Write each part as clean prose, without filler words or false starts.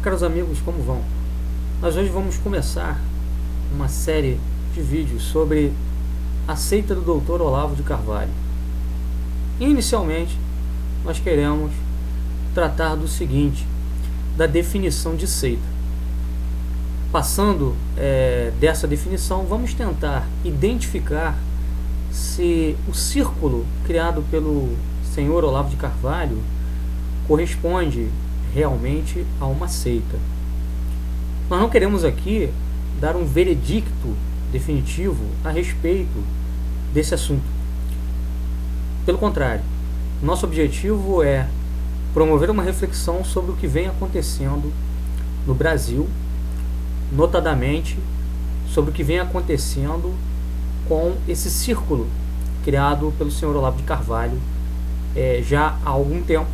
caros amigos, como vão? Nós hoje vamos começar uma série de vídeos sobre a seita do Dr. Olavo de Carvalho. Inicialmente, nós queremos tratar do seguinte, da definição de seita. Passando dessa definição, vamos tentar identificar se o círculo criado pelo senhor Olavo de Carvalho corresponde realmente a uma seita. Nós não queremos aqui dar um veredicto definitivo a respeito desse assunto. Pelo contrário, nosso objetivo é promover uma reflexão sobre o que vem acontecendo no Brasil, notadamente sobre o que vem acontecendo com esse círculo criado pelo senhor Olavo de Carvalho já há algum tempo,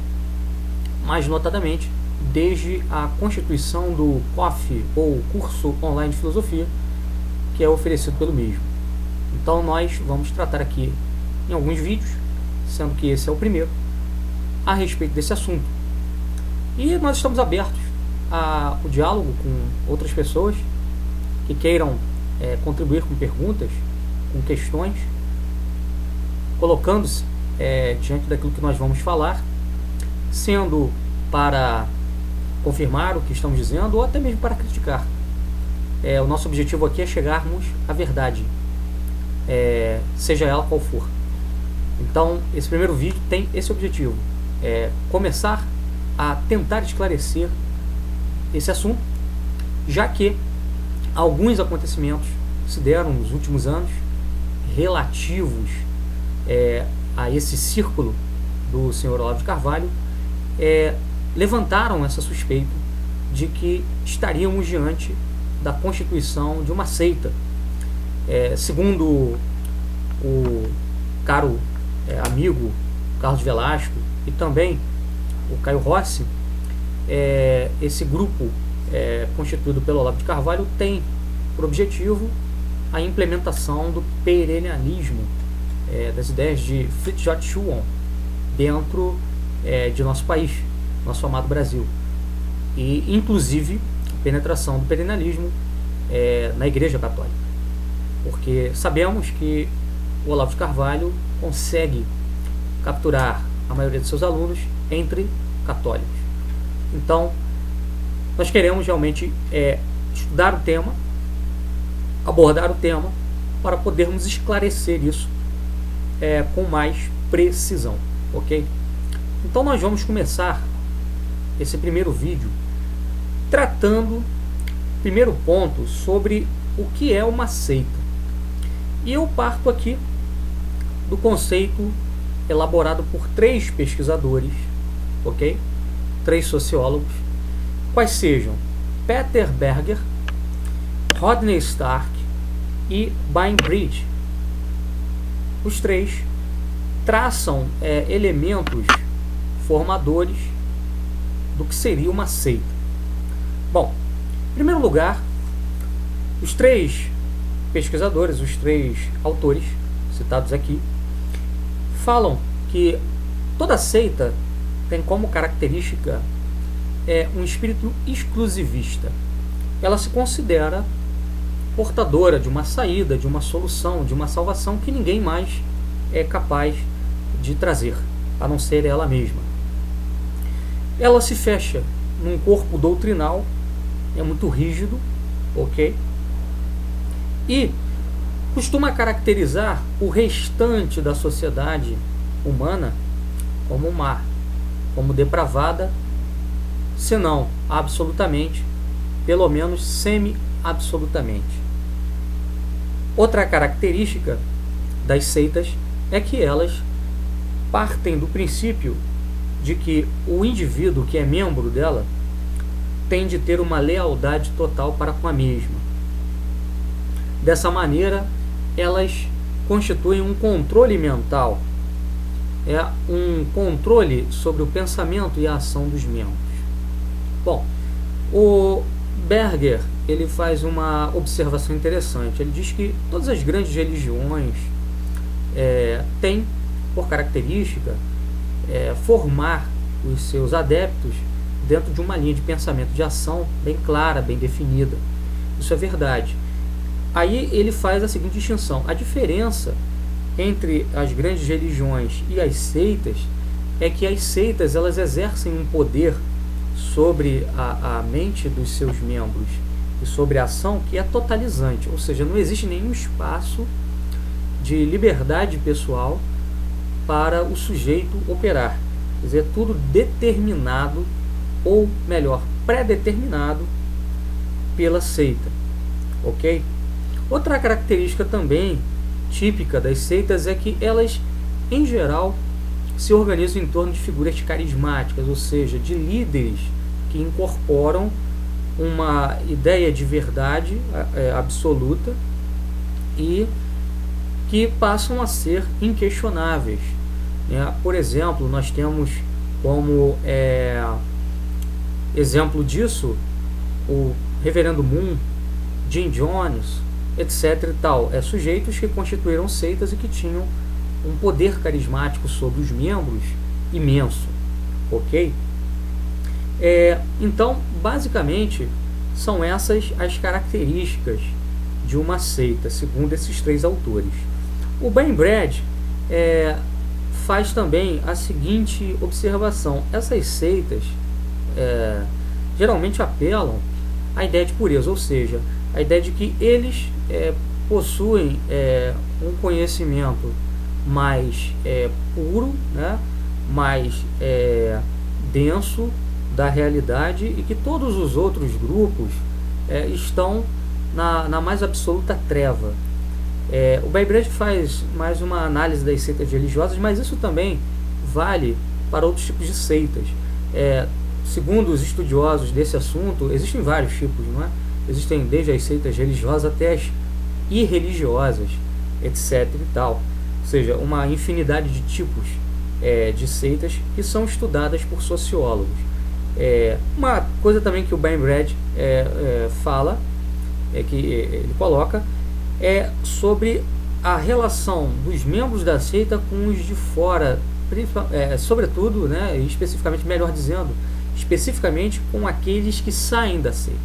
mais notadamente desde a constituição do COF, ou Curso Online de Filosofia, que é oferecido pelo mesmo. Então nós vamos tratar aqui em alguns vídeos, sendo que esse é o primeiro, a respeito desse assunto. E nós estamos abertos ao diálogo com outras pessoas que queiram contribuir com perguntas, com questões, colocando-se diante daquilo que nós vamos falar, sendo para confirmar o que estamos dizendo ou até mesmo para criticar. O nosso objetivo aqui é chegarmos à verdade, seja ela qual for. Então, esse primeiro vídeo tem esse objetivo, começar a tentar esclarecer esse assunto, já que alguns acontecimentos se deram nos últimos anos relativos a esse círculo do senhor Olavo de Carvalho, levantaram essa suspeita de que estaríamos diante da constituição de uma seita. Segundo o caro amigo Carlos Velasco e também o Caio Rossi, esse grupo constituído pelo Olavo de Carvalho tem por objetivo a implementação do perennialismo, das ideias de Fritjof Schuon dentro de nosso país, nosso amado Brasil, e inclusive a penetração do perennialismo na Igreja Católica, porque sabemos que o Olavo de Carvalho consegue capturar a maioria de seus alunos entre católicos. Então nós queremos realmente estudar o tema, abordar o tema, para podermos esclarecer isso com mais precisão, ok? Então nós vamos começar esse primeiro vídeo tratando, primeiro ponto, sobre o que é uma seita. E eu parto aqui do conceito elaborado por 3 pesquisadores, ok? 3 sociólogos, quais sejam Peter Berger, Rodney Stark e Bainbridge. Os 3 traçam elementos formadores do que seria uma seita. Bom, em primeiro lugar, os 3 pesquisadores, os 3 autores citados aqui, falam que toda seita tem como característica um espírito exclusivista. Ela se considera portadora de uma saída, de uma solução, de uma salvação que ninguém mais é capaz de trazer, a não ser ela mesma. Ela se fecha num corpo doutrinal, é muito rígido, ok? E costuma caracterizar o restante da sociedade humana como má, como depravada, se não absolutamente, pelo menos semi-absolutamente. Outra característica das seitas é que elas partem do princípio de que o indivíduo que é membro dela tem de ter uma lealdade total para com a mesma. Dessa maneira, elas constituem um controle mental, um controle sobre o pensamento e a ação dos membros. Bom, o Berger ele faz uma observação interessante. Ele diz que todas as grandes religiões têm por característica formar os seus adeptos dentro de uma linha de pensamento, de ação bem clara, bem definida. Isso é verdade. Aí ele faz a seguinte distinção: a diferença entre as grandes religiões e as seitas é que as seitas, elas exercem um poder sobre a mente dos seus membros e sobre a ação que é totalizante, ou seja, não existe nenhum espaço de liberdade pessoal para o sujeito operar. Quer dizer, é tudo determinado, ou melhor, pré-determinado pela seita, ok? Outra característica também típica das seitas é que elas, em geral, se organizam em torno de figuras carismáticas, ou seja, de líderes que incorporam uma ideia de verdade absoluta e que passam a ser inquestionáveis. Por exemplo, nós temos como exemplo disso o Reverendo Moon, Jim Jones, etc. e tal. Sujeitos que constituíram seitas e que tinham um poder carismático sobre os membros imenso, ok? Então, basicamente, são essas as características de uma seita, segundo esses três autores. O Bainbridge faz também a seguinte observação: essas seitas geralmente apelam à ideia de pureza, ou seja, a ideia de que eles possuem um conhecimento mais puro, né, mais denso da realidade, e que todos os outros grupos estão na mais absoluta treva. O Bainbridge faz mais uma análise das seitas religiosas, mas isso também vale para outros tipos de seitas. Segundo os estudiosos desse assunto, existem vários tipos, não é? Existem desde as seitas religiosas até as irreligiosas, etc. e tal. Ou seja, uma infinidade de tipos de seitas que são estudadas por sociólogos. Uma coisa também que o Bainbridge fala, que ele coloca, sobre a relação dos membros da seita com os de fora, sobretudo, né, e especificamente, melhor dizendo, especificamente com aqueles que saem da seita.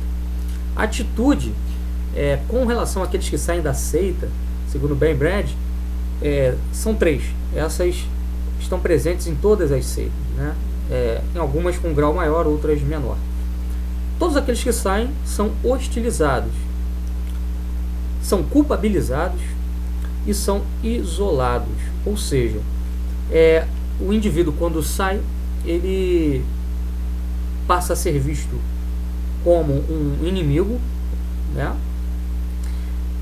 A atitude com relação àqueles que saem da seita, segundo Bainbridge, são três. Essas estão presentes em todas as seitas, né? Em algumas com grau maior, outras menor. Todos aqueles que saem são hostilizados, são culpabilizados e são isolados. Ou seja, o indivíduo, quando sai, ele passa a ser visto como um inimigo, né?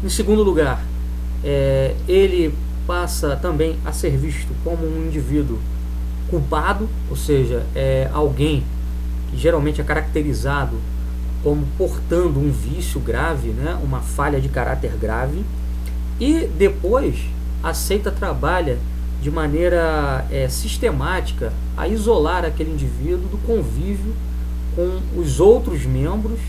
Em segundo lugar, ele passa também a ser visto como um indivíduo culpado, ou seja, alguém que geralmente é caracterizado como portando um vício grave, né? Uma falha de caráter grave. E depois a seita trabalha de maneira sistemática a isolar aquele indivíduo do convívio com os outros membros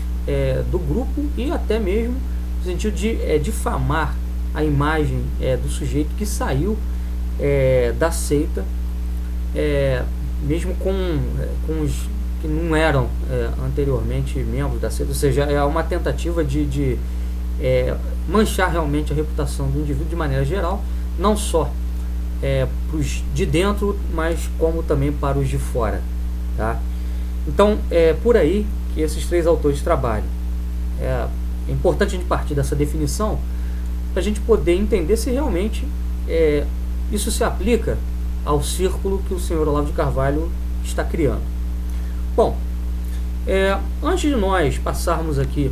do grupo, e até mesmo no sentido de difamar a imagem do sujeito que saiu da seita, mesmo com os que não eram anteriormente membros da seita. Ou seja, é uma tentativa de manchar realmente a reputação do indivíduo de maneira geral, não só para os de dentro, mas como também para os de fora, tá? Então, é por aí que esses três autores trabalham. É importante a gente partir dessa definição para a gente poder entender se realmente isso se aplica ao círculo que o senhor Olavo de Carvalho está criando. Bom, antes de nós passarmos aqui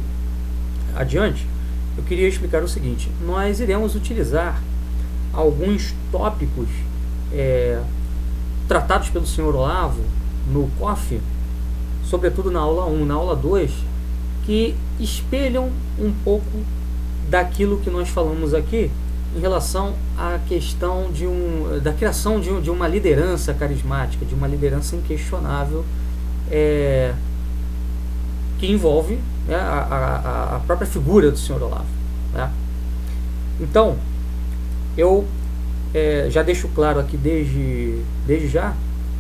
adiante, eu queria explicar o seguinte: nós iremos utilizar alguns tópicos tratados pelo senhor Olavo no COF, sobretudo na aula 1, na aula 2, que espelham um pouco daquilo que nós falamos aqui em relação à questão da criação de uma liderança carismática, de uma liderança inquestionável, que envolve a própria figura do senhor Olavo, né? Então, eu já deixo claro aqui desde já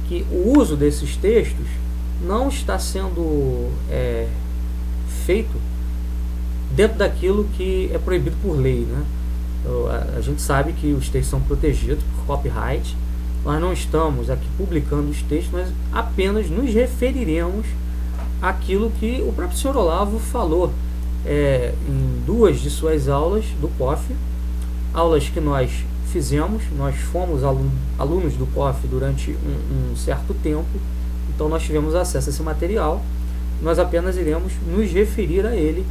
que o uso desses textos não está sendo feito dentro daquilo que é proibido por lei, né? A gente sabe que os textos são protegidos por copyright. Nós não estamos aqui publicando os textos, nós apenas nos referiremos àquilo que o próprio Sr. Olavo falou em 2 de suas aulas do COF, aulas que nós fizemos. Nós fomos alunos do COF durante um certo tempo, então nós tivemos acesso a esse material. Nós apenas iremos nos referir a ele,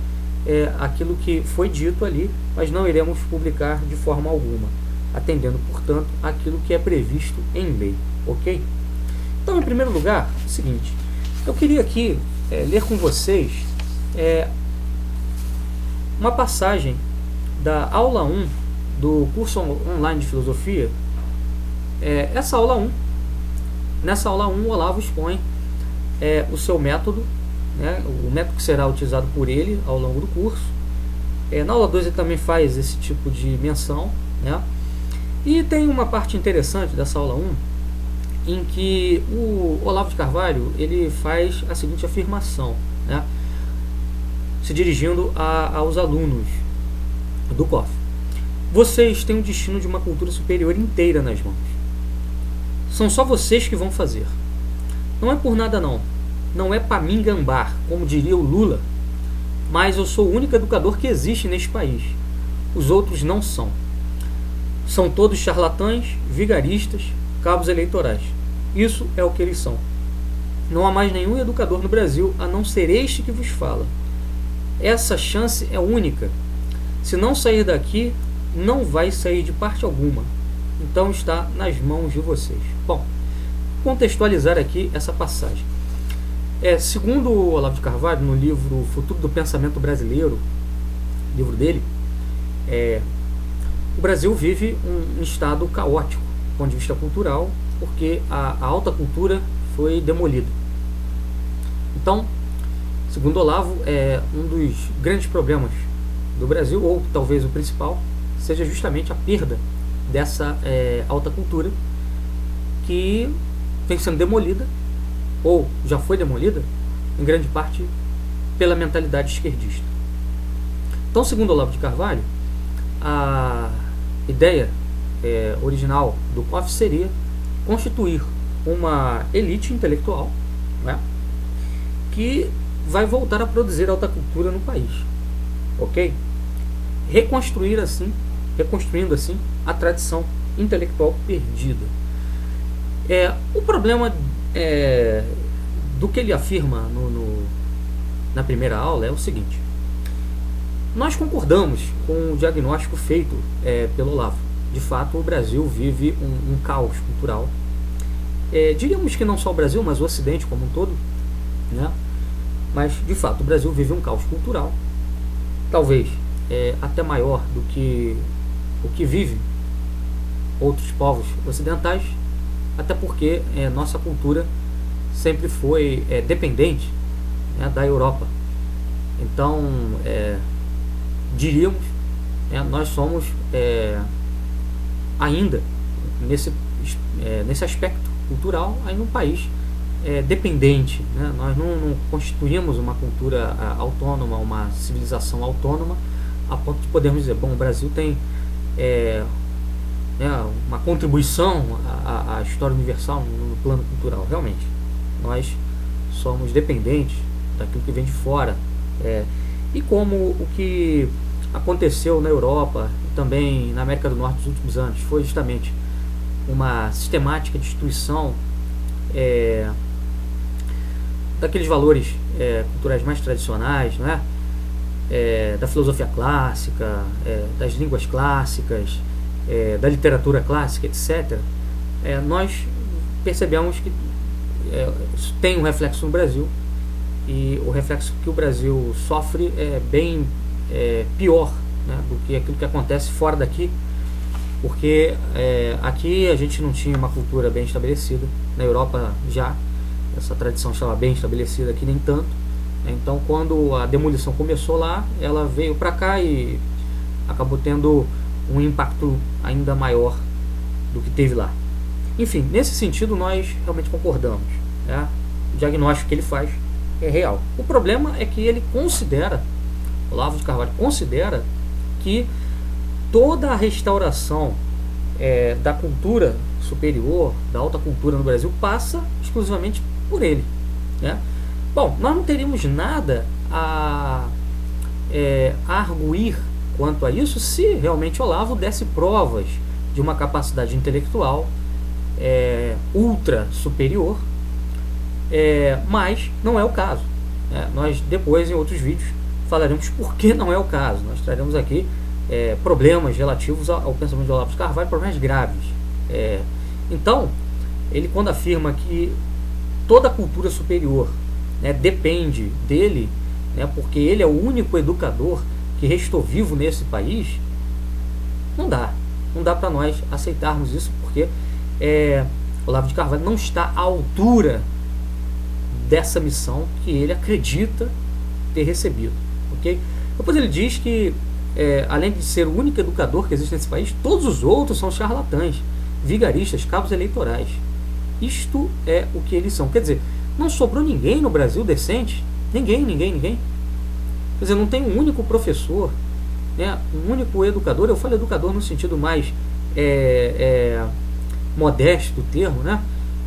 aquilo que foi dito ali, mas não iremos publicar de forma alguma, atendendo, portanto, aquilo que é previsto em lei, ok? Então, em primeiro lugar, é o seguinte, eu queria aqui ler com vocês uma passagem da aula 1 do curso online de filosofia. Essa aula 1, nessa aula 1, o Olavo expõe o seu método, né, o método que será utilizado por ele ao longo do curso. Na aula 2 ele também faz esse tipo de menção, né? E tem uma parte interessante dessa aula 1 em que o Olavo de Carvalho ele faz a seguinte afirmação, né, se dirigindo aos alunos do COF: vocês têm o destino de uma cultura superior inteira nas mãos. São só vocês que vão fazer. Não é por nada não é para mim gambar, como diria o Lula, mas eu sou o único educador que existe neste país. Os outros não são. São todos charlatães, vigaristas, cabos eleitorais. Isso é o que eles são. Não há mais nenhum educador no Brasil a não ser este que vos fala. Essa chance é única. Se não sair daqui, não vai sair de parte alguma. Então está nas mãos de vocês. Bom, contextualizar aqui essa passagem. Segundo o Olavo de Carvalho, no livro Futuro do Pensamento Brasileiro, livro dele, o Brasil vive um estado caótico do ponto de vista cultural, porque a alta cultura foi demolida. Então, segundo Olavo, um dos grandes problemas do Brasil, ou talvez o principal, seja justamente a perda dessa alta cultura, que vem sendo demolida, ou já foi demolida, em grande parte pela mentalidade esquerdista. Então, segundo Olavo de Carvalho, a ideia original do COF seria constituir uma elite intelectual, né, que vai voltar a produzir alta cultura no país, ok? Reconstruindo assim a tradição intelectual perdida. O problema do que ele afirma na primeira aula é o seguinte: nós concordamos com o diagnóstico feito pelo Olavo. De fato, o Brasil vive um caos cultural. Diríamos que não só o Brasil, mas o Ocidente como um todo, né? Mas, de fato, o Brasil vive um caos cultural, talvez até maior do que o que vivem outros povos ocidentais, até porque nossa cultura sempre foi dependente, né, da Europa. Então, diríamos, nós somos ainda nesse aspecto cultural ainda um país dependente, né? Nós não constituímos uma cultura autônoma, uma civilização autônoma, a ponto de podermos dizer, bom, o Brasil tem uma contribuição à história universal no plano cultural. Realmente, nós somos dependentes daquilo que vem de fora. E como o que aconteceu na Europa e também na América do Norte nos últimos anos foi justamente uma sistemática destruição daqueles valores culturais mais tradicionais, né? Da filosofia clássica, das línguas clássicas, da literatura clássica, etc., nós percebemos que isso tem um reflexo no Brasil, e o reflexo que o Brasil sofre é bem pior, né, do que aquilo que acontece fora daqui, porque aqui a gente não tinha uma cultura bem estabelecida. Na Europa já essa tradição estava bem estabelecida, aqui nem tanto. Então, quando a demolição começou lá, ela veio para cá e acabou tendo um impacto ainda maior do que teve lá. Enfim, nesse sentido nós realmente concordamos, né? o diagnóstico que ele faz é real. O problema é que ele considera, Olavo de Carvalho considera, que toda a restauração da cultura superior, da alta cultura no Brasil, passa exclusivamente por ele, né? Bom, nós não teríamos nada a arguir quanto a isso se realmente Olavo desse provas de uma capacidade intelectual ultra superior, mas não é o caso, né? Nós depois em outros vídeos falaremos por que não é o caso. Nós traremos aqui problemas relativos ao pensamento de Olavo de Carvalho, problemas graves. Então, ele quando afirma que toda a cultura superior, né, depende dele, né, porque ele é o único educador que restou vivo nesse país, não dá para nós aceitarmos isso, porque Olavo de Carvalho não está à altura dessa missão que ele acredita ter recebido, ok? Depois ele diz que além de ser o único educador que existe nesse país, todos os outros são charlatães, vigaristas, cabos eleitorais. Isto é o que eles são. Quer dizer, não sobrou ninguém no Brasil decente, ninguém. Quer dizer, não tem um único professor, né, um único educador. Eu falo educador no sentido mais modesto do termo, né,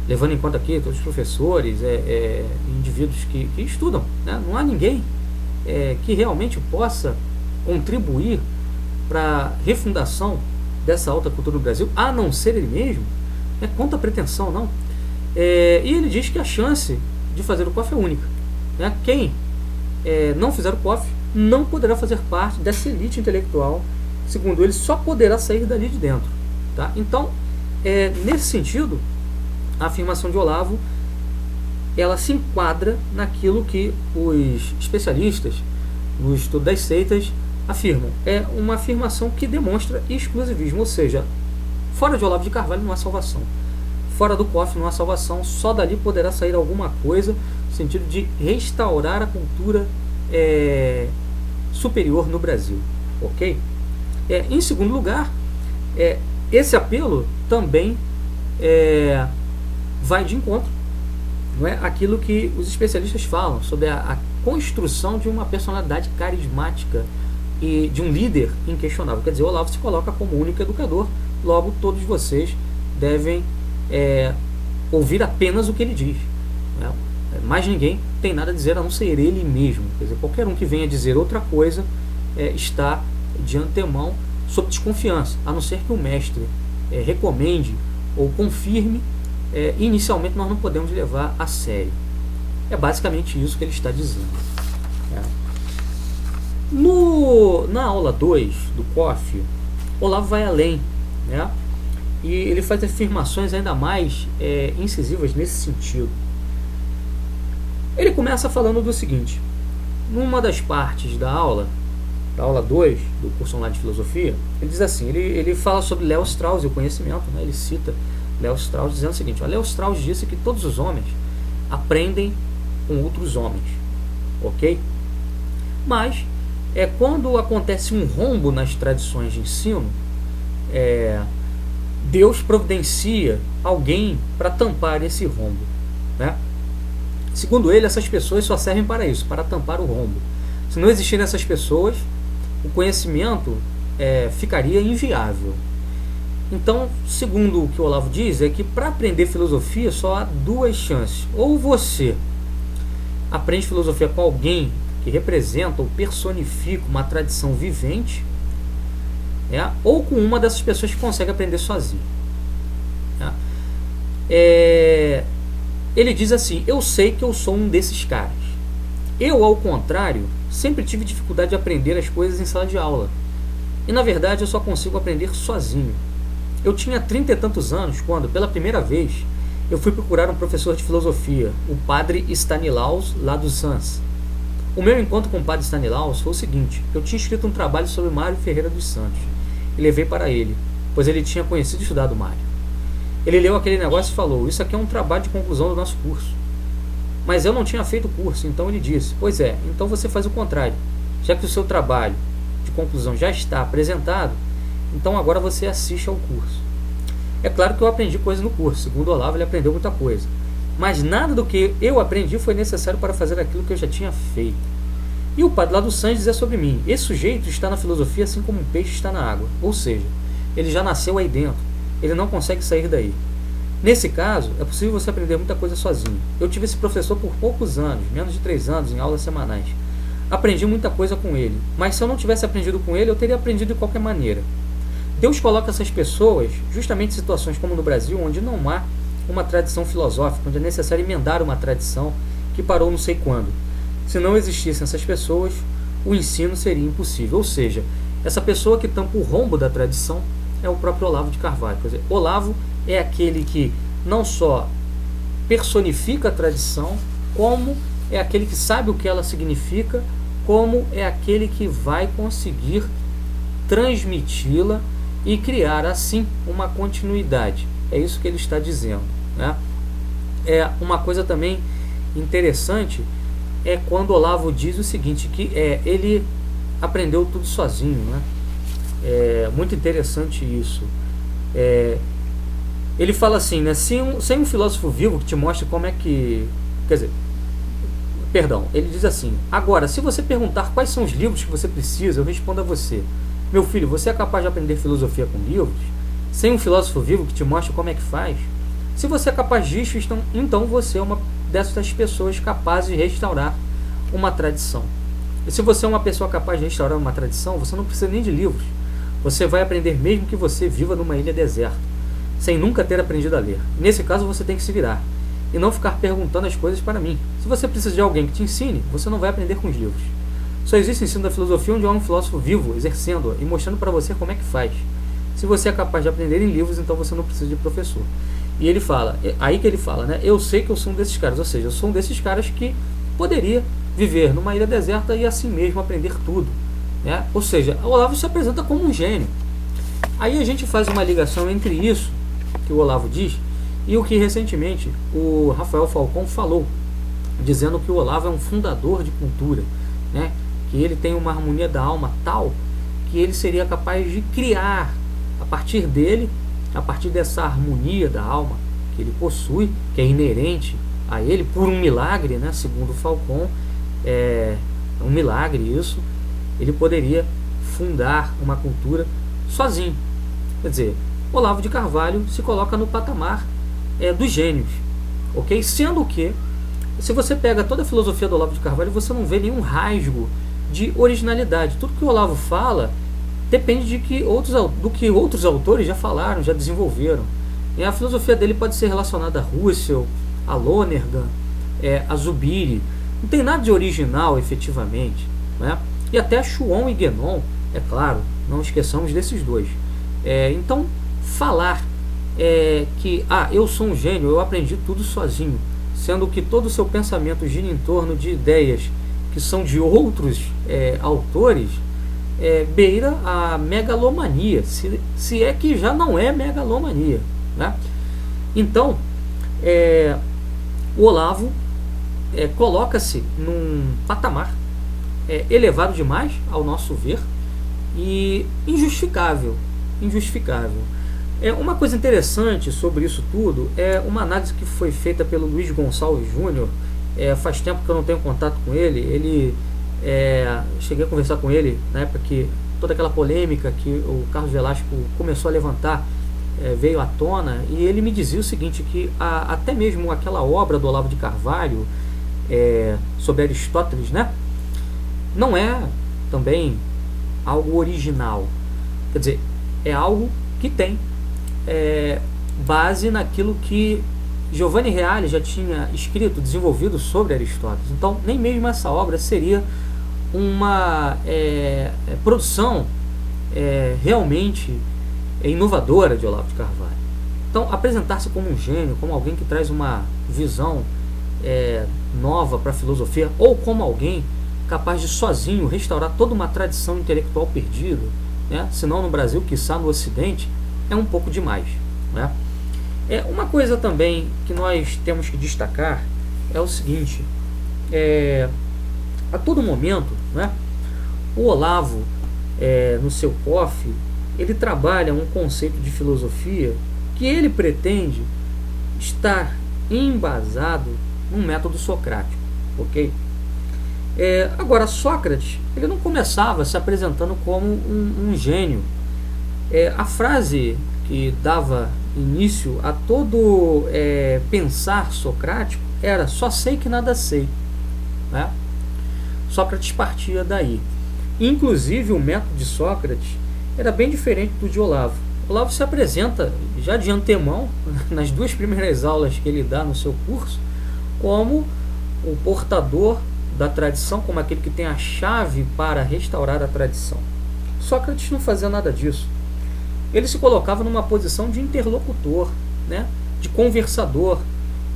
levando em conta aqui todos os professores, indivíduos que estudam, né, não há ninguém que realmente possa contribuir para a refundação dessa alta cultura no Brasil, a não ser ele mesmo. Quanta pretensão, não? E ele diz que a chance de fazer o COF é única, né? Quem não fizer o COF não poderá fazer parte dessa elite intelectual. Segundo ele, só poderá sair dali de dentro, tá? Então, nesse sentido, a afirmação de Olavo, ela se enquadra naquilo que os especialistas no estudo das seitas afirmam. É uma afirmação que demonstra exclusivismo, ou seja, fora de Olavo de Carvalho não há salvação, fora do COF não há salvação, só dali poderá sair alguma coisa no sentido de restaurar a cultura superior no Brasil, ok? Em segundo lugar, esse apelo também vai de encontro, não é, aquilo que os especialistas falam sobre a construção de uma personalidade carismática e de um líder inquestionável. Quer dizer, Olavo se coloca como único educador, logo todos vocês devem ouvir apenas o que ele diz, né? Mais ninguém tem nada a dizer a não ser ele mesmo. Quer dizer, qualquer um que venha dizer outra coisa está de antemão sob desconfiança, a não ser que o mestre recomende ou confirme. Inicialmente nós não podemos levar a sério. É basicamente isso que ele está dizendo. Na aula 2 do COF, Olavo vai além, né? E ele faz afirmações ainda mais incisivas nesse sentido. Ele começa falando do seguinte: numa das partes da aula 2 do curso online de filosofia, ele diz assim, ele fala sobre Léo Strauss e o conhecimento, né? Ele cita Léo Strauss dizendo o seguinte: Léo Strauss disse que todos os homens aprendem com outros homens, ok? Mas quando acontece um rombo nas tradições de ensino, Deus providencia alguém para tampar esse rombo, né? Segundo ele, essas pessoas só servem para isso, para tampar o rombo. Se não existirem essas pessoas, o conhecimento ficaria inviável. Então, segundo o que o Olavo diz, é que para aprender filosofia só há duas chances. Ou você aprende filosofia com alguém que representa ou personifica uma tradição vivente, ou com uma dessas pessoas que consegue aprender sozinho. Ele diz assim: eu sei que eu sou um desses caras. Eu, ao contrário, sempre tive dificuldade de aprender as coisas em sala de aula. E na verdade eu só consigo aprender sozinho. Eu tinha 30 e tantos anos quando, pela primeira vez, eu fui procurar um professor de filosofia, o padre Stanislaus, lá do Sans. O meu encontro com o padre Stanislaus foi o seguinte: eu tinha escrito um trabalho sobre Mário Ferreira dos Santos e levei para ele, pois ele tinha conhecido e estudado Mário. Ele leu aquele negócio e falou: isso aqui é um trabalho de conclusão do nosso curso. Mas eu não tinha feito o curso, então ele disse: pois é, então você faz o contrário. Já que o seu trabalho de conclusão já está apresentado, então agora você assiste ao curso. É claro que eu aprendi coisas no curso. Segundo Olavo, ele aprendeu muita coisa. mas nada do que eu aprendi foi necessário para fazer aquilo que eu já tinha feito. E o padre Lado Sanz dizia sobre mim: esse sujeito está na filosofia assim como um peixe está na água, ou seja, ele já nasceu aí dentro, ele não consegue sair daí. Nesse caso, é possível você aprender muita coisa sozinho. Eu tive esse professor por poucos anos, menos de 3 anos, em aulas semanais. Aprendi muita coisa com ele, mas se eu não tivesse aprendido com ele, eu teria aprendido de qualquer maneira. Deus coloca essas pessoas justamente em situações como no Brasil, onde não há uma tradição filosófica, onde é necessário emendar uma tradição que parou não sei quando. Se não existissem essas pessoas, o ensino seria impossível. Ou seja, essa pessoa que tampa o rombo da tradição é o próprio Olavo de Carvalho. Quer dizer, Olavo é aquele que não só personifica a tradição, como é aquele que sabe o que ela significa, como é aquele que vai conseguir transmiti-la e criar assim uma continuidade. É isso que ele está dizendo, né? É uma coisa também interessante é quando Olavo diz o seguinte, que ele aprendeu tudo sozinho, né? É muito interessante isso. Ele fala assim, né? Sem um filósofo vivo que te mostre como é que... Quer dizer, perdão, ele diz assim: agora, se você perguntar quais são os livros que você precisa, eu respondo a você: meu filho, você é capaz de aprender filosofia com livros? Sem um filósofo vivo que te mostre como é que faz? Se você é capaz disso, então você é uma dessas pessoas capazes de restaurar uma tradição. E se você é uma pessoa capaz de restaurar uma tradição, você não precisa nem de livros. Você vai aprender mesmo que você viva numa ilha deserta, sem nunca ter aprendido a ler. Nesse caso, você tem que se virar e não ficar perguntando as coisas para mim. Se você precisa de alguém que te ensine, você não vai aprender com os livros. Só existe ensino da filosofia onde há um filósofo vivo, exercendo-a e mostrando para você como é que faz. Se você é capaz de aprender em livros, então você não precisa de professor. E ele fala, aí que ele fala, né? Eu sei que eu sou um desses caras, ou seja, eu sou um desses caras que poderia viver numa ilha deserta e assim mesmo aprender tudo, né? Ou seja, o Olavo se apresenta como um gênio. Aí a gente faz uma ligação entre isso que o Olavo diz e o que recentemente o Rafael Falcão falou, dizendo que o Olavo é um fundador de cultura, né? Que ele tem uma harmonia da alma tal que ele seria capaz de criar a partir dele, a partir dessa harmonia da alma que ele possui, que é inerente a ele, por um milagre, né? Segundo Falcão, é um milagre isso, ele poderia fundar uma cultura sozinho. Quer dizer, Olavo de Carvalho se coloca no patamar dos gênios, ok? Sendo que, se você pega toda a filosofia do Olavo de Carvalho, você não vê nenhum rasgo de originalidade. Tudo que o Olavo fala depende do que outros autores já falaram, já desenvolveram. E a filosofia dele pode ser relacionada a Russell, a Lonergan, a Zubiri. Não tem nada de original, efetivamente, né? E até Chuon e Guénon, é claro, não esqueçamos desses dois. Então, falar que eu sou um gênio, eu aprendi tudo sozinho, sendo que todo o seu pensamento gira em torno de ideias que são de outros autores, beira a megalomania, se é que já não é megalomania, né? Então, o Olavo coloca-se num patamar elevado demais, ao nosso ver, e injustificável. Uma coisa interessante sobre isso tudo é uma análise que foi feita pelo Luiz Gonçalves Júnior. Faz tempo que eu não tenho contato com ele. Cheguei a conversar com ele na época que toda aquela polêmica que o Carlos Velasco começou a levantar veio à tona, e ele me dizia o seguinte, que até mesmo aquela obra do Olavo de Carvalho sobre Aristóteles, né, não é também algo original. Quer dizer, é algo que tem base naquilo que Giovanni Reale já tinha escrito, desenvolvido sobre Aristóteles. Então, nem mesmo essa obra seria uma produção realmente inovadora de Olavo de Carvalho. Então, apresentar-se como um gênio, como alguém que traz uma visão nova para a filosofia, ou como alguém capaz de sozinho restaurar toda uma tradição intelectual perdida, né? Se não no Brasil, quiçá no Ocidente, é um pouco demais, né? Uma coisa também que nós temos que destacar é o seguinte: a todo momento, né, o Olavo, no seu COF, ele trabalha um conceito de filosofia que ele pretende estar embasado num método socrático, ok? Agora, Sócrates, ele não começava se apresentando como um gênio. A frase que dava início a todo pensar socrático era: só sei que nada sei, né? Sócrates partia daí. Inclusive, o método de Sócrates era bem diferente do de Olavo. Olavo se apresenta já de antemão, nas 2 primeiras aulas que ele dá no seu curso, como o portador da tradição, como aquele que tem a chave para restaurar a tradição. Sócrates não fazia nada disso. Ele se colocava numa posição de interlocutor, né? De conversador,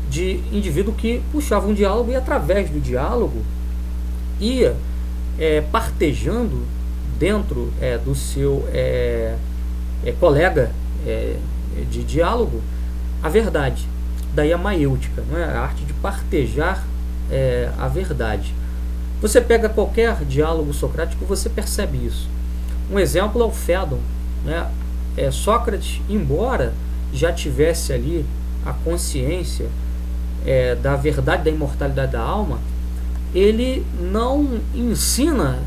de indivíduo que puxava um diálogo e, através do diálogo, ia partejando dentro do seu colega de diálogo a verdade. Daí a maêutica, não é? A arte de partejar a verdade. Você pega qualquer diálogo socrático, você percebe isso. Um exemplo é o Fédon, né? Sócrates, embora já tivesse ali a consciência da verdade, da imortalidade da alma, ele não ensina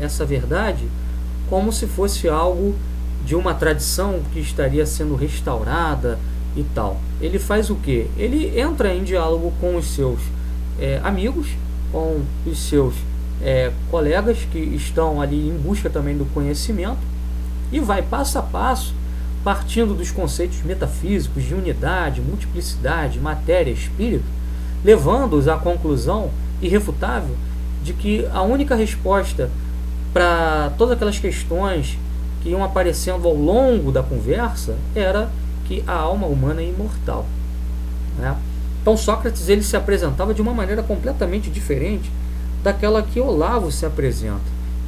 essa verdade como se fosse algo de uma tradição que estaria sendo restaurada e tal. Ele faz o quê? Ele entra em diálogo com os seus amigos, com os seus colegas que estão ali em busca também do conhecimento, e vai passo a passo, partindo dos conceitos metafísicos de unidade, multiplicidade, matéria, espírito, levando-os à conclusão irrefutável de que a única resposta para todas aquelas questões que iam aparecendo ao longo da conversa era que a alma humana é imortal, né? Então Sócrates, ele se apresentava de uma maneira completamente diferente daquela que Olavo se apresenta.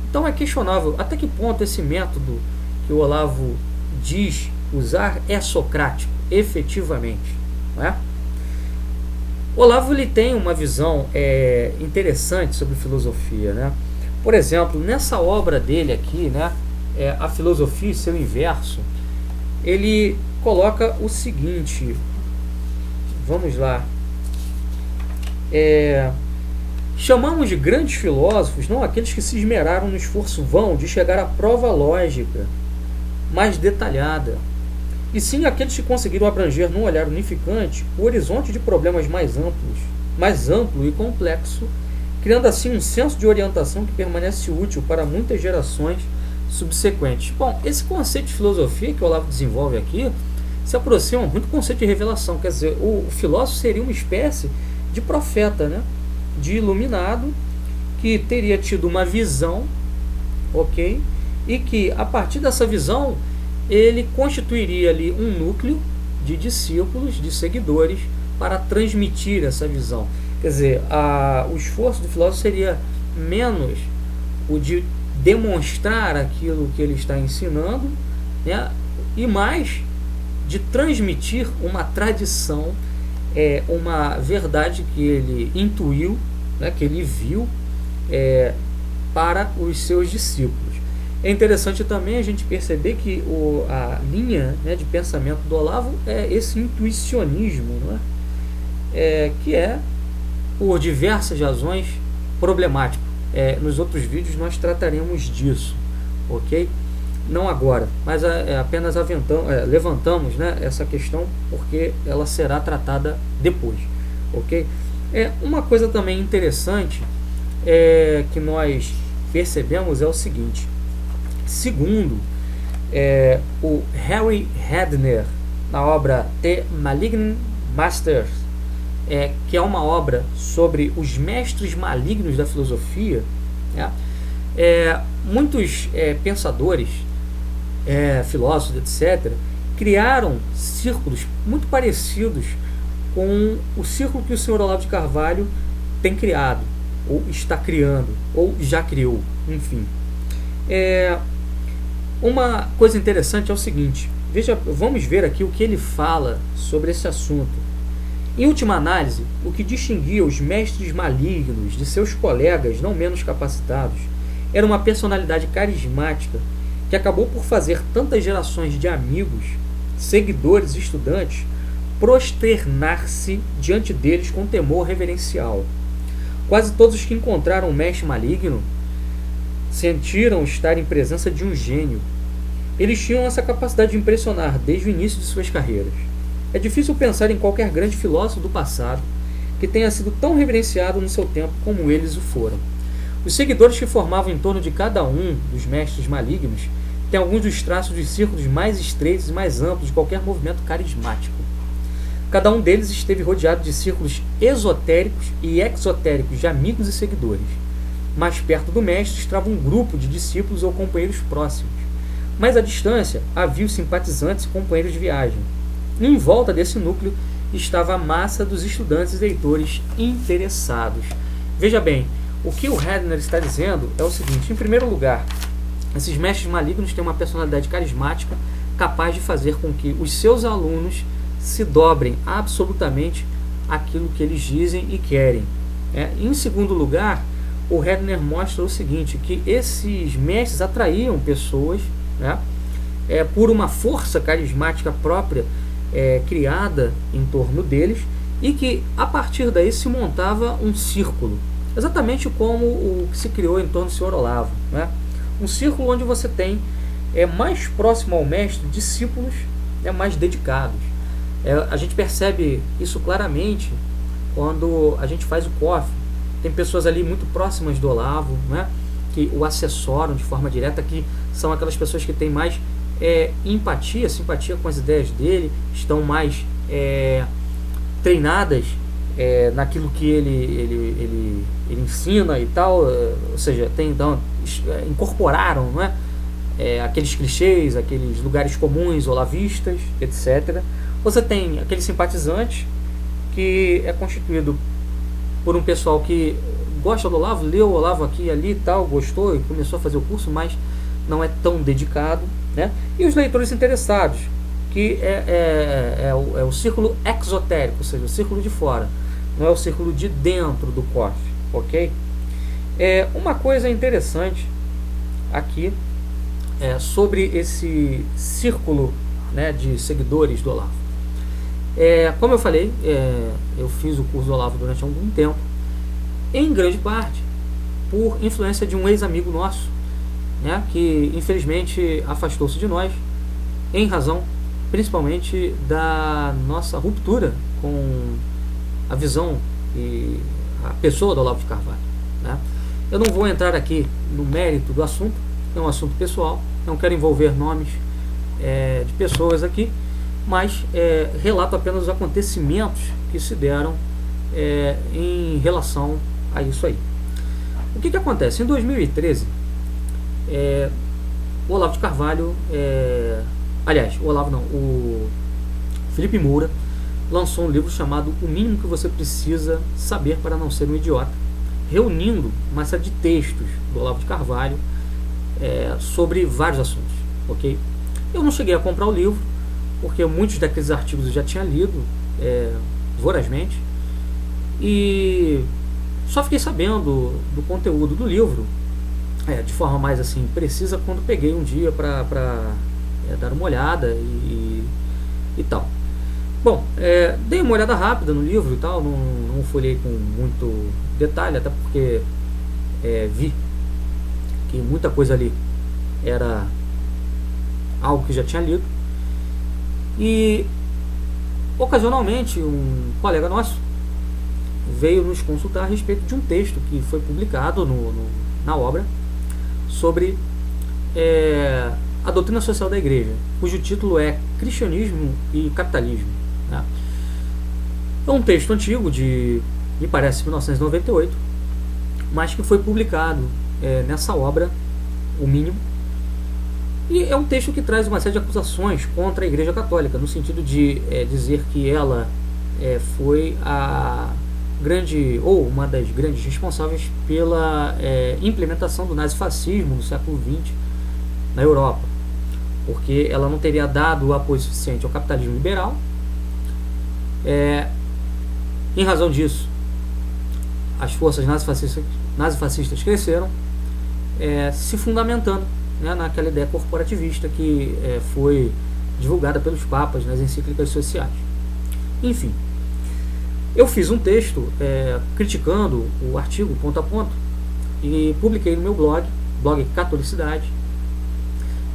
Então é questionável até que ponto esse método que o Olavo diz usar é socrático, efetivamente, não é? Olavo, ele tem uma visão interessante sobre filosofia, né? Por exemplo, nessa obra dele aqui, né, A Filosofia e Seu Inverso, ele coloca o seguinte, vamos lá, chamamos de grandes filósofos não aqueles que se esmeraram no esforço vão de chegar à prova lógica mais detalhada, e sim aqueles que conseguiram abranger num olhar unificante o horizonte de problemas mais amplo e complexo, criando assim um senso de orientação que permanece útil para muitas gerações subsequentes. Bom, esse conceito de filosofia que o Olavo desenvolve aqui se aproxima muito do conceito de revelação, quer dizer, o filósofo seria uma espécie de profeta, né? De iluminado, que teria tido uma visão, ok? E que, a partir dessa visão, ele constituiria ali um núcleo de discípulos, de seguidores, para transmitir essa visão. Quer dizer, o esforço do filósofo seria menos o de demonstrar aquilo que ele está ensinando, né? E mais de transmitir uma tradição, uma verdade que ele intuiu, né? Que ele viu para os seus discípulos. É interessante também a gente perceber que a linha, né, de pensamento do Olavo é esse intuicionismo, não é? Que é, por diversas razões, problemático. Nos outros vídeos nós trataremos disso, ok? Não agora, mas apenas levantamos, né, essa questão porque ela será tratada depois, ok? Uma coisa também interessante que nós percebemos é o seguinte: segundo o Harry Hedner, na obra The Malignant Masters, que é uma obra sobre os mestres malignos da filosofia, né? Muitos pensadores, filósofos, etc., criaram círculos muito parecidos com o círculo que o Sr. Olavo de Carvalho tem criado, ou está criando, ou já criou, enfim. Uma coisa interessante é o seguinte, vamos ver aqui o que ele fala sobre esse assunto. Em última análise, o que distinguia os mestres malignos de seus colegas não menos capacitados era uma personalidade carismática que acabou por fazer tantas gerações de amigos, seguidores e estudantes prosternar-se diante deles com temor reverencial. Quase todos os que encontraram o mestre maligno sentiram estar em presença de um gênio. Eles tinham essa capacidade de impressionar desde o início de suas carreiras. É difícil pensar em qualquer grande filósofo do passado que tenha sido tão reverenciado no seu tempo como eles o foram. Os seguidores que formavam em torno de cada um dos mestres malignos têm alguns dos traços dos círculos mais estreitos e mais amplos de qualquer movimento carismático. Cada um deles esteve rodeado de círculos esotéricos e exotéricos de amigos e seguidores. Mais perto do mestre estava um grupo de discípulos ou companheiros próximos. Mais à distância havia os simpatizantes e companheiros de viagem. E em volta desse núcleo estava a massa dos estudantes e leitores interessados. Veja bem, o que o Redner está dizendo é o seguinte: em primeiro lugar, esses mestres malignos têm uma personalidade carismática capaz de fazer com que os seus alunos se dobrem absolutamente aquilo que eles dizem e querem. Em segundo lugar, o Redner mostra o seguinte, que esses mestres atraíam pessoas, por uma força carismática própria criada em torno deles, e que a partir daí se montava um círculo, exatamente como o que se criou em torno do Sr. Olavo, um círculo onde você tem mais próximo ao mestre discípulos mais dedicados. A gente percebe isso claramente quando a gente faz o COF. Tem pessoas ali muito próximas do Olavo, que o assessoram de forma direta, que são aquelas pessoas que têm mais empatia, simpatia com as ideias dele, estão mais treinadas naquilo que ele ensina e tal, ou seja, incorporaram aqueles clichês, aqueles lugares comuns olavistas, etc. Você tem aquele simpatizante que é constituído por um pessoal que gosta do Olavo, leu o Olavo aqui e ali e tal, gostou e começou a fazer o curso, mas não é tão dedicado, E os leitores interessados, que é o círculo exotérico, ou seja, o círculo de fora, não é o círculo de dentro do COF, ok? Uma coisa interessante aqui sobre esse círculo de seguidores do Olavo. Como eu falei, eu fiz o curso do Olavo durante algum tempo, em grande parte por influência de um ex-amigo nosso, que infelizmente afastou-se de nós, em razão principalmente da nossa ruptura com a visão e a pessoa do Olavo de Carvalho. Eu não vou entrar aqui no mérito do assunto, é um assunto pessoal, não quero envolver nomes de pessoas aqui, mas relato apenas os acontecimentos que se deram em relação a isso aí. O que acontece? Em 2013, o Olavo de Carvalho, o Felipe Moura lançou um livro chamado O Mínimo que Você Precisa Saber para Não Ser um Idiota, reunindo uma série de textos do Olavo de Carvalho sobre vários assuntos, ok? Eu não cheguei a comprar o livro, porque muitos daqueles artigos eu já tinha lido vorazmente, e só fiquei sabendo do conteúdo do livro de forma mais assim precisa quando peguei um dia para dar uma olhada e tal. Bom, dei uma olhada rápida no livro e tal, não folhei com muito detalhe, até porque vi que muita coisa ali era algo que já tinha lido. E ocasionalmente um colega nosso veio nos consultar a respeito de um texto que foi publicado na obra sobre a doutrina social da igreja, cujo título é Cristianismo e Capitalismo. É um texto antigo de, me parece, 1998, mas que foi publicado nessa obra, O Mínimo. E é um texto que traz uma série de acusações contra a Igreja Católica, no sentido de dizer que ela foi a grande, ou uma das grandes responsáveis pela implementação do nazifascismo no século XX na Europa, porque ela não teria dado apoio suficiente ao capitalismo liberal. Em razão disso, as forças nazifascistas cresceram, se fundamentando naquela ideia corporativista que foi divulgada pelos papas nas encíclicas sociais. Enfim, eu fiz um texto criticando o artigo ponto a ponto e publiquei no meu blog Catolicidade.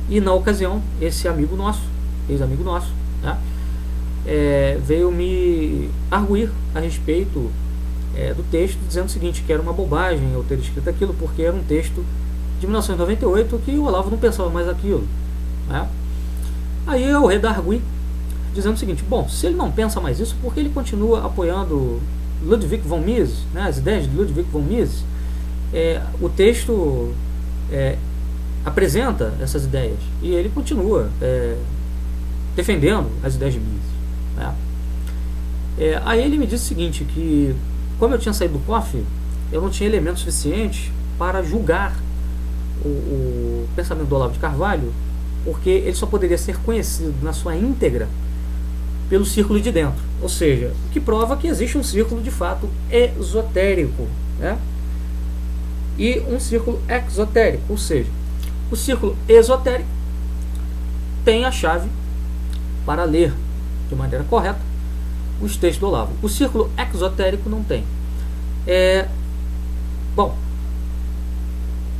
E na ocasião, esse amigo nosso, ex-amigo nosso, né, veio me arguir a respeito do texto, dizendo o seguinte, que era uma bobagem eu ter escrito aquilo, porque era um texto de 1998 que o Olavo não pensava mais aquilo, né? Aí eu redargui, dizendo o seguinte, bom, se ele não pensa mais isso, por que ele continua apoiando Ludwig von Mises, né, as ideias de Ludwig von Mises? O texto apresenta essas ideias e ele continua defendendo as ideias de Mises, né? Aí ele me disse o seguinte, que como eu tinha saído do COF, eu não tinha elementos suficientes para julgar o pensamento do Olavo de Carvalho, porque ele só poderia ser conhecido na sua íntegra pelo círculo de dentro, ou seja, o que prova que existe um círculo de fato esotérico, né? E um círculo exotérico, ou seja, o círculo esotérico tem a chave para ler de maneira correta os textos do Olavo. O círculo exotérico não tem. Bom,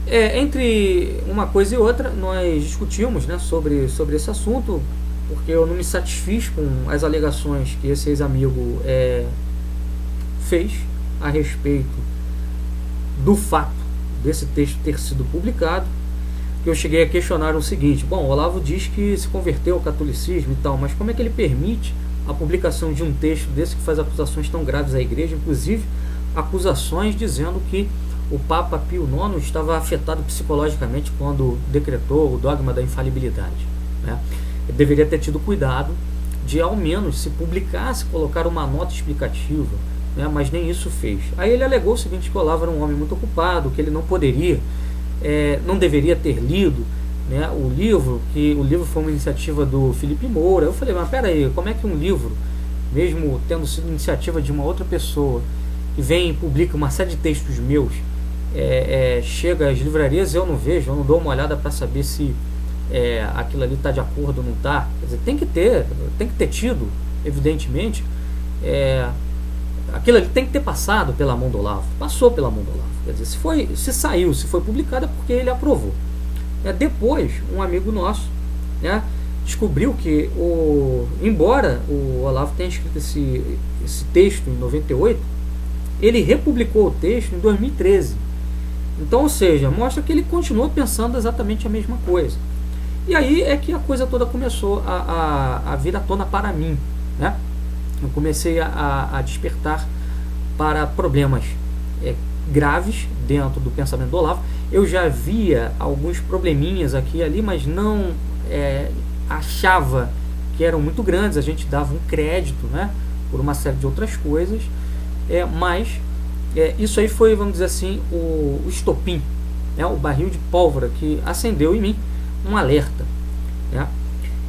entre uma coisa e outra, nós discutimos, né, sobre esse assunto, porque eu não me satisfiz com as alegações que esse ex-amigo fez a respeito do fato desse texto ter sido publicado. Que eu cheguei a questionar o seguinte, bom, o Olavo diz que se converteu ao catolicismo e tal, mas como é que ele permite a publicação de um texto desse que faz acusações tão graves à igreja, inclusive acusações dizendo que o Papa Pio IX estava afetado psicologicamente quando decretou o dogma da infalibilidade, né? Ele deveria ter tido cuidado de, ao menos, se publicasse, colocar uma nota explicativa, né? Mas nem isso fez. Aí ele alegou o seguinte, que o Olavo era um homem muito ocupado, que ele não poderia, não deveria ter lido, né, o livro, que o livro foi uma iniciativa do Felipe Moura. Eu falei, mas peraí, como é que um livro, mesmo tendo sido iniciativa de uma outra pessoa, que vem e publica uma série de textos meus, chega às livrarias, eu não vejo, eu não dou uma olhada para saber se aquilo ali está de acordo ou não está. Quer dizer, tem que ter tido, evidentemente, aquilo ali tem que ter passado pela mão do Olavo. Passou pela mão do Olavo. Quer dizer, se foi publicado é porque ele aprovou. Depois, um amigo nosso, né, descobriu que, embora o Olavo tenha escrito esse texto em 98, ele republicou o texto em 2013. Então, ou seja, mostra que ele continuou pensando exatamente a mesma coisa. E aí é que a coisa toda começou a vir à tona para mim, né? Eu comecei a despertar para problemas graves dentro do pensamento do Olavo. Eu já via alguns probleminhas aqui e ali, mas não achava que eram muito grandes. A gente dava um crédito, né, por uma série de outras coisas, mas isso aí foi, vamos dizer assim, o estopim, né, o barril de pólvora que acendeu em mim um alerta, né?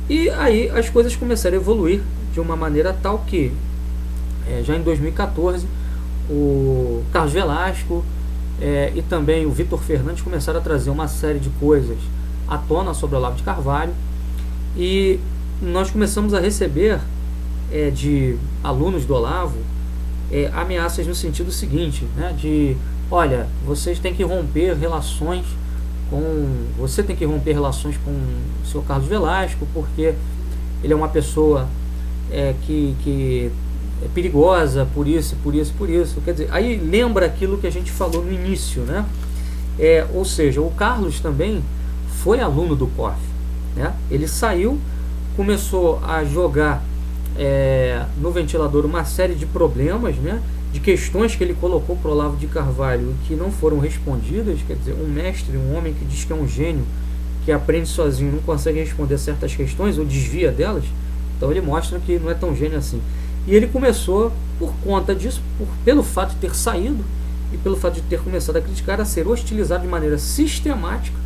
E aí as coisas começaram a evoluir de uma maneira tal que já em 2014 o Carlos Velasco e também o Vitor Fernandes começaram a trazer uma série de coisas à tona sobre o Olavo de Carvalho, e nós começamos a receber de alunos do Olavo ameaças no sentido seguinte, né, de, olha, você tem que romper relações com o seu Carlos Velasco, porque ele é uma pessoa que é perigosa por isso. Quer dizer, aí lembra aquilo que a gente falou no início, né? Ou seja, o Carlos também foi aluno do COF, né? Ele saiu, começou a jogar no ventilador uma série de problemas, né, de questões que ele colocou para o Olavo de Carvalho e que não foram respondidas. Quer dizer, um mestre, um homem que diz que é um gênio, que aprende sozinho, não consegue responder certas questões ou desvia delas, então ele mostra que não é tão gênio assim. E ele começou, por conta disso, pelo fato de ter saído e pelo fato de ter começado a criticar, a ser hostilizado de maneira sistemática,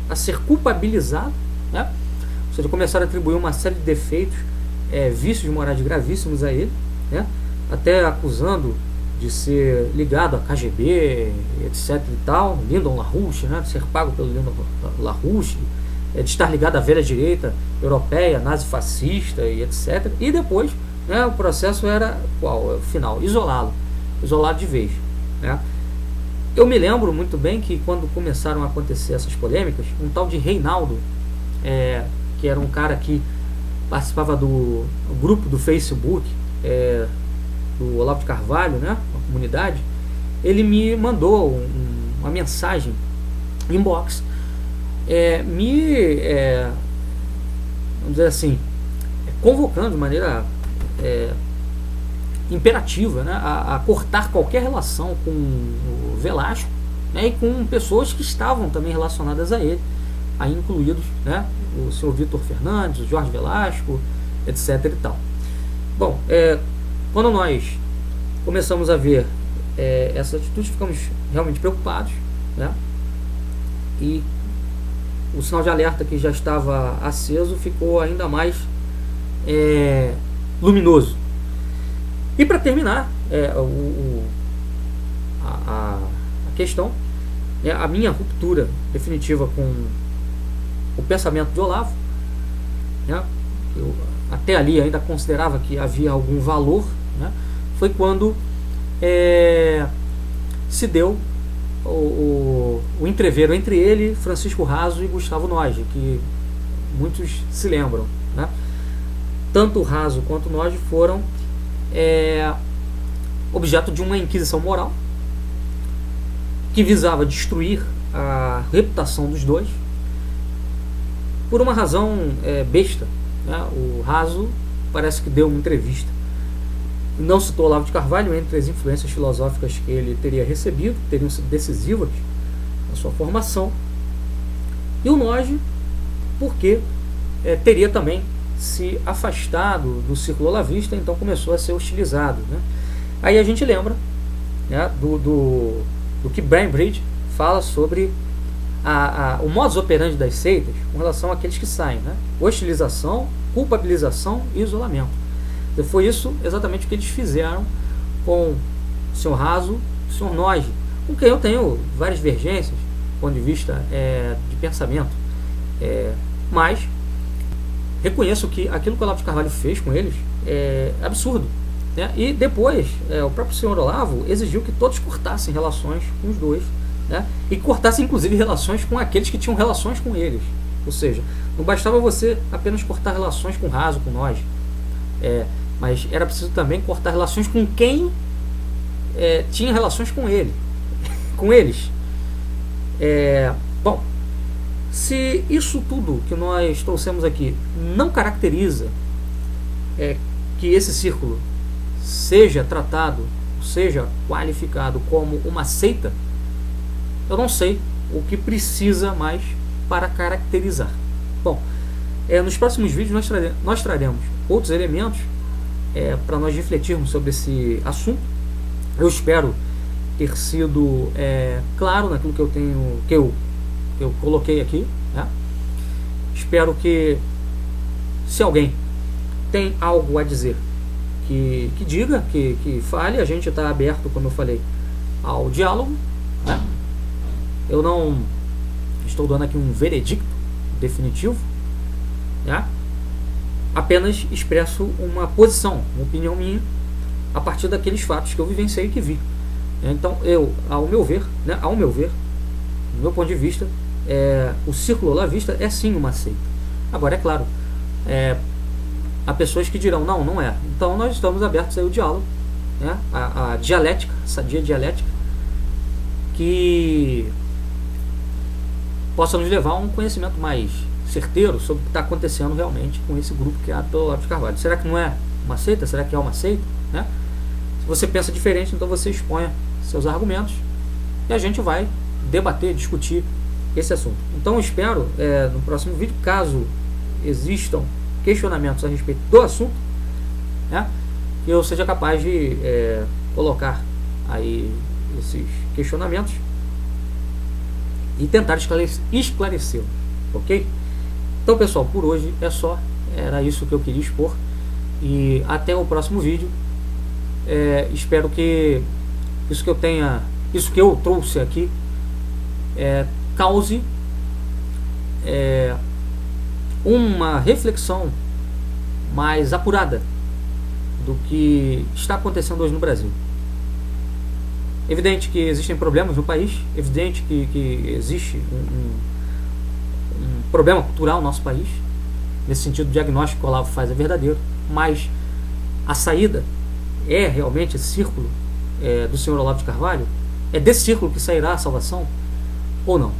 a ser culpabilizado, né? Ou seja, começaram a atribuir uma série de defeitos, vícios morais gravíssimos a ele, né? Até acusando de ser ligado a KGB, etc e tal, Lyndon LaRouche, né? De ser pago pelo Lyndon LaRouche, de estar ligado à velha direita europeia, nazifascista e etc. E depois né, o processo era qual? O final, isolado de vez, né? Eu me lembro muito bem que quando começaram a acontecer essas polêmicas, um tal de Reinaldo, que era um cara que participava do grupo do Facebook, do Olavo de Carvalho, né, uma comunidade, ele me mandou uma mensagem inbox, vamos dizer assim, convocando de maneira imperativa, né, a cortar qualquer relação com o Velasco, né, e com pessoas que estavam também relacionadas a ele, aí incluídos, né, o senhor Vitor Fernandes, o Jorge Velasco, etc. e tal. Bom, quando nós começamos a ver essa atitude, ficamos realmente preocupados, né, e o sinal de alerta que já estava aceso ficou ainda mais luminoso. E para terminar a questão, a minha ruptura definitiva com o pensamento de Olavo, né, eu até ali ainda considerava que havia algum valor, né, foi quando se deu o entreveiro entre ele, Francisco Raso e Gustavo Noge, que muitos se lembram, né? Tanto Raso quanto Noge foram objeto de uma inquisição moral que visava destruir a reputação dos dois por uma razão besta, né? O Raso parece que deu uma entrevista, não citou Olavo de Carvalho entre as influências filosóficas que ele teria recebido, que teriam sido decisivas na sua formação, e o Noge porque teria também se afastado do círculo olavista, então começou a ser hostilizado, né? Aí a gente lembra, né, do que Bainbridge fala sobre o modus operandi das seitas com relação àqueles que saem, né? Hostilização, culpabilização e isolamento. E foi isso exatamente o que eles fizeram com o senhor Raso, o senhor Noge, com quem eu tenho várias divergências do ponto de vista de pensamento, mas reconheço que aquilo que o Olavo de Carvalho fez com eles é absurdo, né? E depois o próprio senhor Olavo exigiu que todos cortassem relações com os dois, né? E cortassem inclusive relações com aqueles que tinham relações com eles. Ou seja, não bastava você apenas cortar relações com Raso, com Noge, mas era preciso também cortar relações com quem tinha relações com ele, com eles. Bom, se isso tudo que nós trouxemos aqui não caracteriza que esse círculo seja tratado, seja qualificado como uma seita, eu não sei o que precisa mais para caracterizar. Bom, nos próximos vídeos nós traremos outros elementos para nós refletirmos sobre esse assunto. Eu espero ter sido claro naquilo que eu coloquei aqui, né? Espero que, se alguém tem algo a dizer, que diga, que fale. A gente está aberto, como eu falei, ao diálogo, né? Eu não estou dando aqui um veredicto definitivo, né? Apenas expresso uma posição, uma opinião minha a partir daqueles fatos que eu vivenciei e que vi. Então, ao meu ver, do meu ponto de vista, o círculo olavista é sim uma seita. Agora, é claro, há pessoas que dirão, não é. Então, nós estamos abertos ao diálogo, né? A dialética, sadia dialética, que possa nos levar a um conhecimento mais certeiro sobre o que está acontecendo realmente com esse grupo criado pelo Olavo de Carvalho. Será que não é uma seita? Será que é uma seita? Né? Se você pensa diferente, então você exponha seus argumentos e a gente vai debater, discutir esse assunto. Então eu espero no próximo vídeo, caso existam questionamentos a respeito do assunto, né, que eu seja capaz de colocar aí esses questionamentos e tentar esclarecê-los, ok? Então, pessoal, por hoje é só. Era isso que eu queria expor. E até o próximo vídeo. Espero que isso que eu trouxe aqui cause uma reflexão mais apurada do que está acontecendo hoje no Brasil. Evidente que existem problemas no país, evidente que existe um problema cultural no nosso país. Nesse sentido, o diagnóstico que o Olavo faz é verdadeiro, mas a saída é realmente esse círculo do senhor Olavo de Carvalho? É desse círculo que sairá a salvação? Ou não?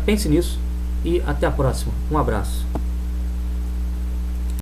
Pense nisso e até a próxima. Um abraço.